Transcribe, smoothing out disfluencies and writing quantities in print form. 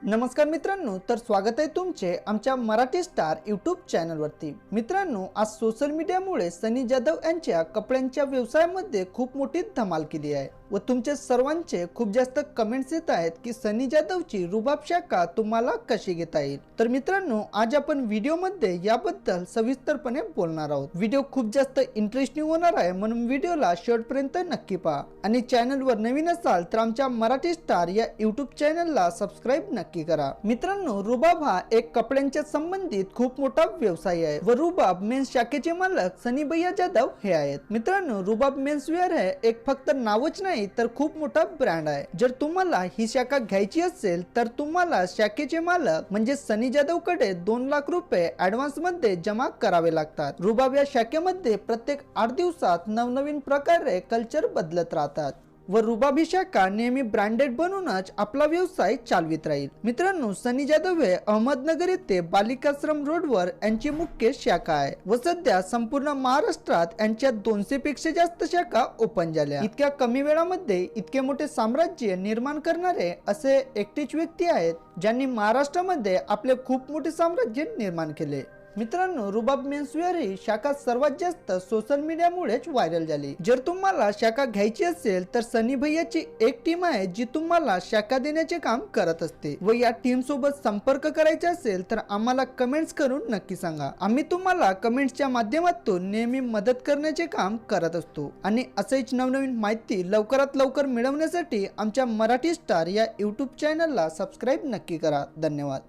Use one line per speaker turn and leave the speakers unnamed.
नमस्कार मित्रांनो, तर स्वागत आहे तुमचे आमच्या मराठी स्टार यूट्यूब चॅनलवरती। मित्रांनो, आज सोशल मीडियामुळे सनी जाधव यांच्या कपड्यांच्या व्यवसायामध्ये खूप मोठी धमाल केली आहे व तुमचे सर्वांचे खूप जास्त कमेंट्स येत आहेत की सनी जाधवची रुबाब शाखा तुम्हाला कशी घेता येईल। तर मित्रांनो, आज आपण व्हिडिओमध्ये याबद्दल सविस्तरपणे बोलणार आहोत। व्हिडिओ खूप जास्त इंटरेस्टिंग होणार आहे, म्हणून व्हिडिओला शेवटपर्यंत नक्की पहा आणि चॅनलवर नवीन असाल तर आमच्या मराठी स्टार या यूट्यूब चॅनलला सबस्क्राइब नक्की करा। मित्रांनो, रुबाब हा एक कपड्यांच्या संबंधित खूप मोठा व्यवसाय आहे व रुबाब मेन्स शाखेचे मालक सनी भैया जाधव हे आहेत। मित्रांनो, रुबाब मेन्स वेअर हे एक फक्त नावच नाही तर खूप मोठा ब्रँड आहे। जर तुम्हाला ही शाखा घ्यायची असेल तर तुम्हाला शाखेचे मालक म्हणजे सनी जाधव कडे 2 लाख रुपये ऍडव्हान्स मध्ये जमा करावे लागतात। रुबाब या शाखेमध्ये प्रत्येक 8 दिवसात नवनवीन प्रकारे कल्चर बदलत राहतात व रुबाब ही शाखा नेहमी ब्रँडेड बनवूनच आपला व्यवसाय चालवित राहील। मित्रांनो, सनी जाधव हे अहमदनगर येथे बालिकाश्रम रोडवर यांची मुख्य शाखा आहे व सध्या संपूर्ण महाराष्ट्रात यांच्या 200 पेक्षा जास्त शाखा ओपन झाल्या। इतक्या कमी वेळामध्ये इतके मोठे साम्राज्य निर्माण करणारे असे एकटेच व्यक्ती आहेत ज्यांनी महाराष्ट्रामध्ये आपले खूप मोठे साम्राज्य निर्माण केले। मित्रांनो, रुबाब मेन्सवेअर ही शाखा सर्वात जास्त सोशल मीडियामुळेच व्हायरल झाली। जर तुम्हाला शाखा घ्यायची असेल तर सनी भैयाची एक टीम आहे जी तुम्हाला शाखा देण्याचे काम करत असते व या टीम सोबत संपर्क करायचा असेल तर आम्हाला कमेंट्स करून नक्की सांगा। आम्ही तुम्हाला कमेंट्सच्या माध्यमातून नेहमी मदत करण्याचे काम करत असतो आणि असेच नवनवीन माहिती लवकरात लवकर मिळवण्यासाठी आमच्या मराठी स्टार या यूट्यूब चॅनलला सबस्क्राइब नक्की करा। धन्यवाद।